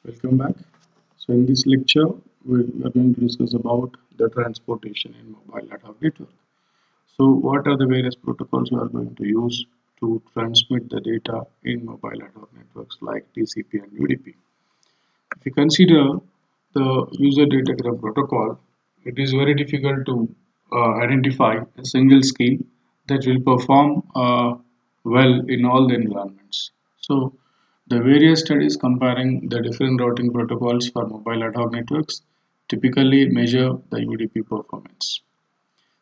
Welcome back. So in this lecture, we are going to discuss about the transportation in mobile ad hoc network. So what are the various protocols we are going to use to transmit the data in mobile ad hoc networks like TCP and UDP? If you consider the user datagram protocol, it is very difficult to identify a single scheme that will perform well in all the environments. So the various studies comparing the different routing protocols for mobile ad hoc networks typically measure the UDP performance.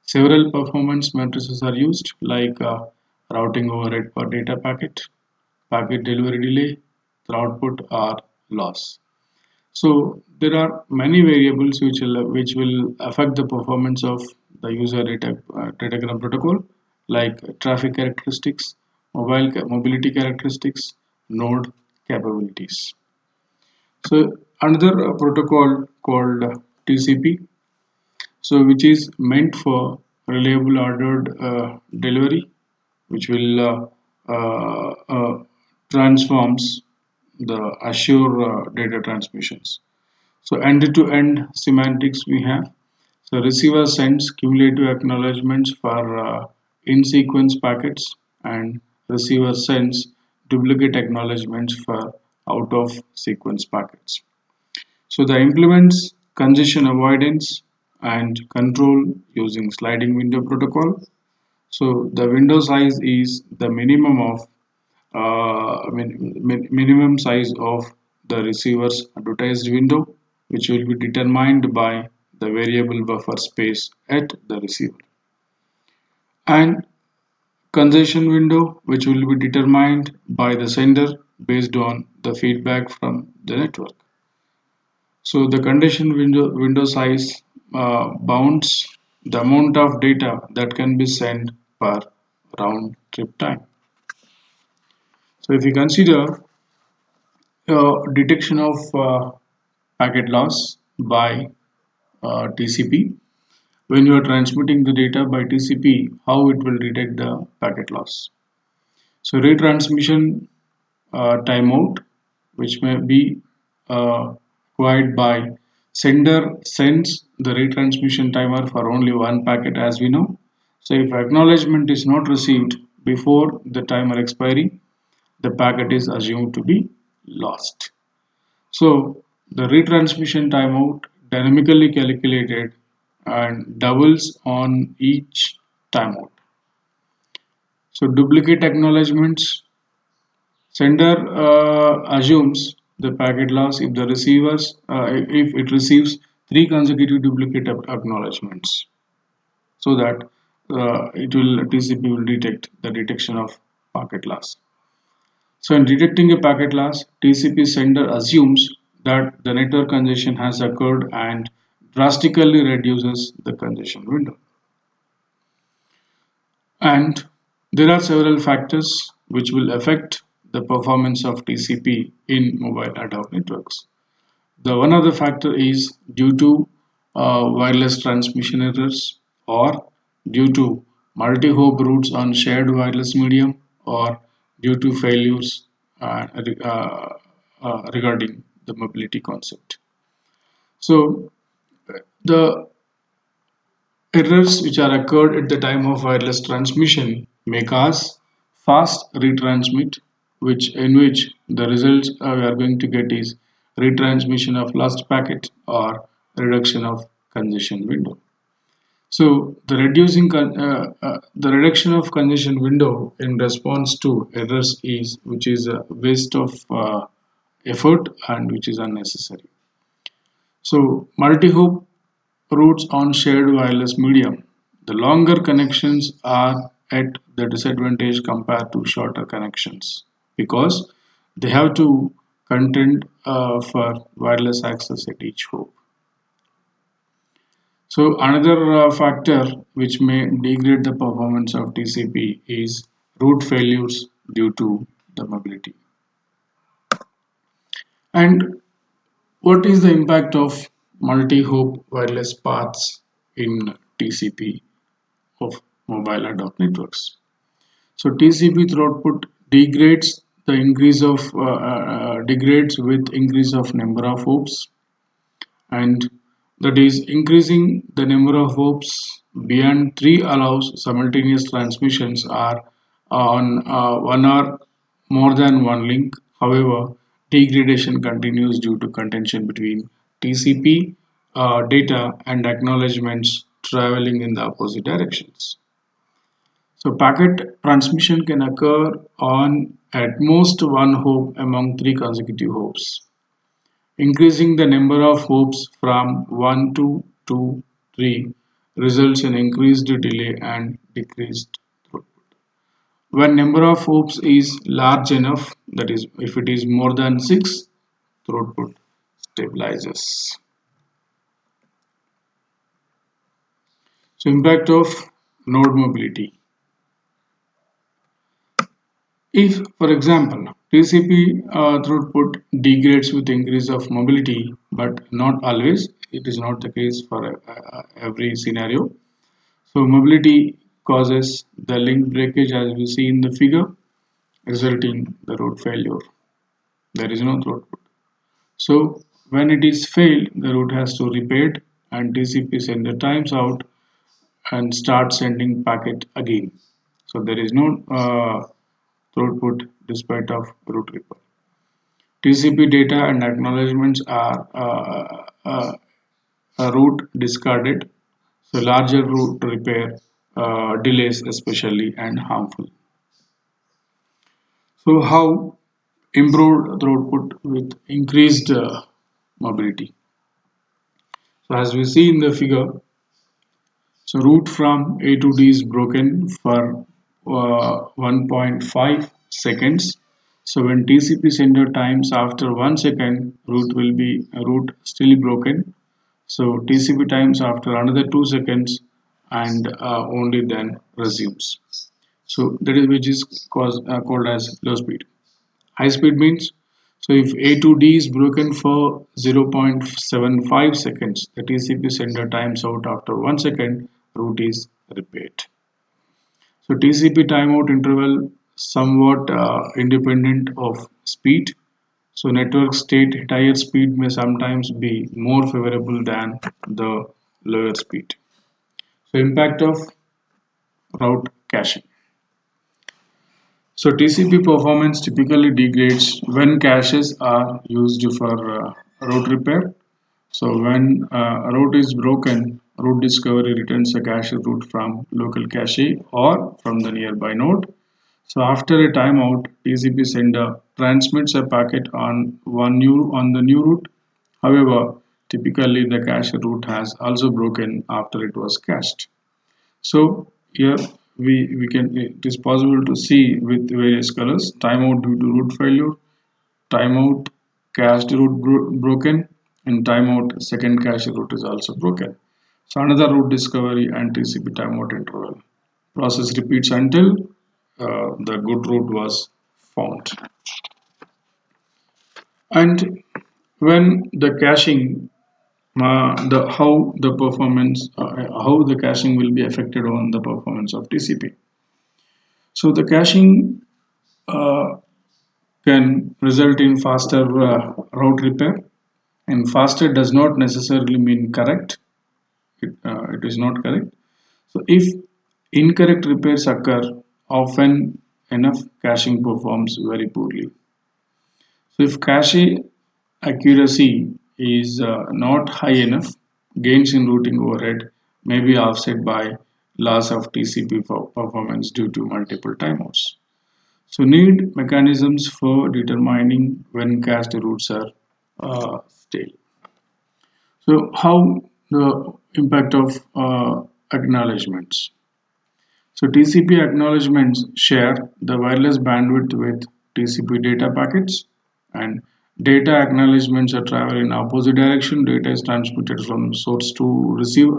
Several performance matrices are used like routing overhead per data packet, packet delivery delay, throughput or loss. So there are many variables which will affect the performance of the user datagram protocol, like traffic characteristics, mobility characteristics, node capabilities. So another protocol called TCP, so which is meant for reliable ordered delivery, which will transforms the assure data transmissions. So end-to-end semantics we have. So receiver sends cumulative acknowledgements for in-sequence packets, and receiver sends duplicate acknowledgements for out-of-sequence packets. So the implements congestion avoidance and control using sliding window protocol. So the window size is the minimum of minimum size of the receiver's advertised window, which will be determined by the variable buffer space at the receiver, and congestion window, which will be determined by the sender based on the feedback from the network. So the congestion window size bounds the amount of data that can be sent per round trip time. So if you consider detection of packet loss by TCP, when you are transmitting the data by TCP, how it will detect the packet loss. So retransmission timeout, which may be acquired by sender sends the retransmission timer for only one packet, as we know. So if acknowledgement is not received before the timer expiry, the packet is assumed to be lost. So the retransmission timeout dynamically calculated and doubles on each timeout. So duplicate acknowledgements, sender assumes the packet loss if the receivers if it receives three consecutive duplicate acknowledgements, so that it will TCP will detect the detection of packet loss. So in detecting a packet loss, TCP sender assumes that the network congestion has occurred and drastically reduces the congestion window. And there are several factors which will affect the performance of TCP in mobile ad hoc networks. The one other factor is due to wireless transmission errors, or due to multi-hop routes on shared wireless medium, or due to failures regarding the mobility concept. So the errors which are occurred at the time of wireless transmission may cause fast retransmit, which the results we are going to get is retransmission of lost packet or reduction of congestion window. So the reduction of congestion window in response to errors is which is a waste of effort and which is unnecessary. So multi-hop routes on shared wireless medium. The longer connections are at the disadvantage compared to shorter connections because they have to contend for wireless access at each hop. So another factor which may degrade the performance of TCP is route failures due to the mobility. And what is the impact of multi-hop wireless paths in TCP of mobile ad hoc networks? So TCP throughput degrades the increase of degrades with increase of number of hopes, and that is increasing the number of hopes beyond 3 allows simultaneous transmissions are on one or more than one link. However, degradation continues due to contention between TCP data and acknowledgements traveling in the opposite directions. So packet transmission can occur on at most one hop among three consecutive hops. Increasing the number of hopes from 1 to 2, 3 results in increased delay and decreased throughput. When number of hopes is large enough, that is if it is more than 6, throughput stabilizes. So impact of node mobility. If, for example, TCP throughput degrades with increase of mobility, but not always, it is not the case for every scenario. So mobility causes the link breakage as we see in the figure, resulting the route failure. There is no throughput. So when it is failed, the route has to repair and TCP sender times out and start sending packet again. So there is no throughput despite of route repair. TCP data and acknowledgements are a route discarded. So larger route repair delays especially and harmful. So how improved throughput with increased mobility. So as we see in the figure, so route from A to D is broken for 1.5 seconds. So when TCP sender times after 1 second, route still broken. So TCP times after another 2 seconds and only then resumes. So that is which is called as low speed. High speed means, so if A to D is broken for 0.75 seconds, the TCP sender times out after 1 second, route is repaired. So TCP timeout interval somewhat independent of speed. So network state higher speed may sometimes be more favorable than the lower speed. So impact of route caching. So TCP performance typically degrades when caches are used for route repair. So when a route is broken, route discovery returns a cache route from local cache or from the nearby node. So after a timeout, TCP sender transmits a packet on the new route. However, typically the cache route has also broken after it was cached. So here we can, it is possible to see with various colors: timeout due to route failure, timeout cached route broken, and timeout second cache route is also broken. So another route discovery and TCP timeout interval. Process repeats until the good route was found. And when the caching, how the caching will be affected on the performance of TCP. So the caching uh, can result in faster route repair, and faster does not necessarily mean correct. It is not correct. So if incorrect repairs occur, often enough caching performs very poorly. So if cache accuracy is not high enough, gains in routing overhead may be offset by loss of TCP performance due to multiple timeouts. So need mechanisms for determining when cached routes are stale. So how the impact of acknowledgements. So TCP acknowledgements share the wireless bandwidth with TCP data packets, and data acknowledgements are travel in opposite direction. Data is transmitted from source to receive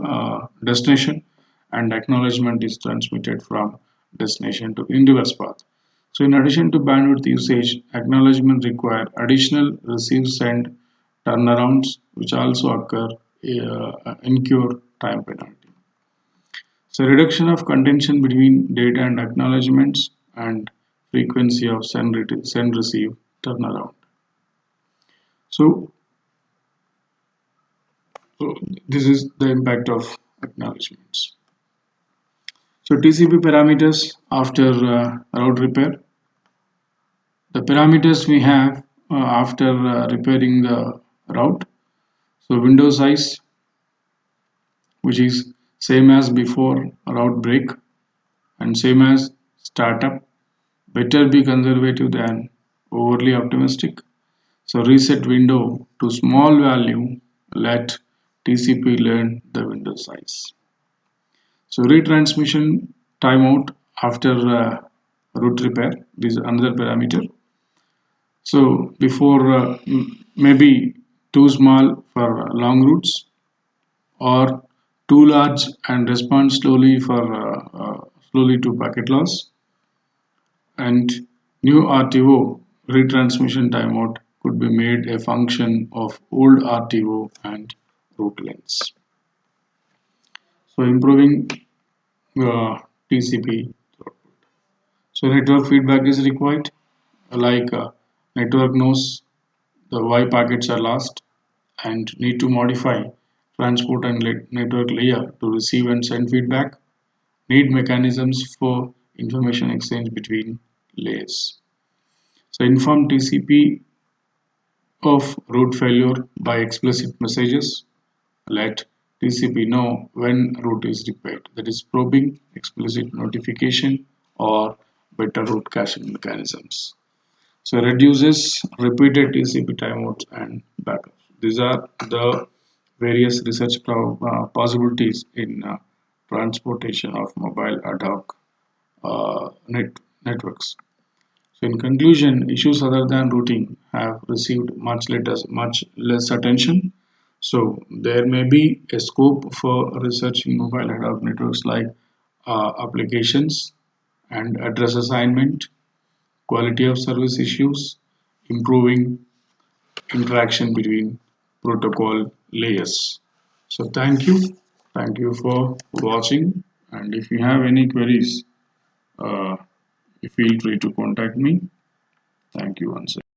destination, and acknowledgement is transmitted from destination to inverse path. So in addition to bandwidth usage, acknowledgements require additional receive send turnarounds which also occur incur time penalty. So reduction of contention between data and acknowledgements and frequency of send receive turnaround. So, so this is the impact of acknowledgements. So TCP parameters after route repair. The parameters we have after repairing the route. So window size, which is same as before route break and same as startup. Better be conservative than overly optimistic. So reset window to small value. Let TCP learn the window size. So retransmission timeout after route repair. This is another parameter. So before maybe too small for long routes or too large and respond slowly for slowly to packet loss, and new RTO retransmission timeout could be made a function of old RTO and route lengths. So improving TCP throughput. So network feedback is required, like network knows the why packets are lost and need to modify transport and network layer to receive and send feedback, need mechanisms for information exchange between layers. So inform TCP of route failure by explicit messages. Let TCP know when route is repaired. That is probing, explicit notification, or better route caching mechanisms. So reduces repeated TCP timeouts and backups. These are the various research possibilities in transportation of mobile ad hoc networks. So in conclusion, issues other than routing have received much less attention. So there may be a scope for researching mobile ad hoc networks like applications and address assignment, quality of service issues, improving interaction between protocol layers. So thank you for watching, and if you have any queries, feel free to contact me. Thank you once again.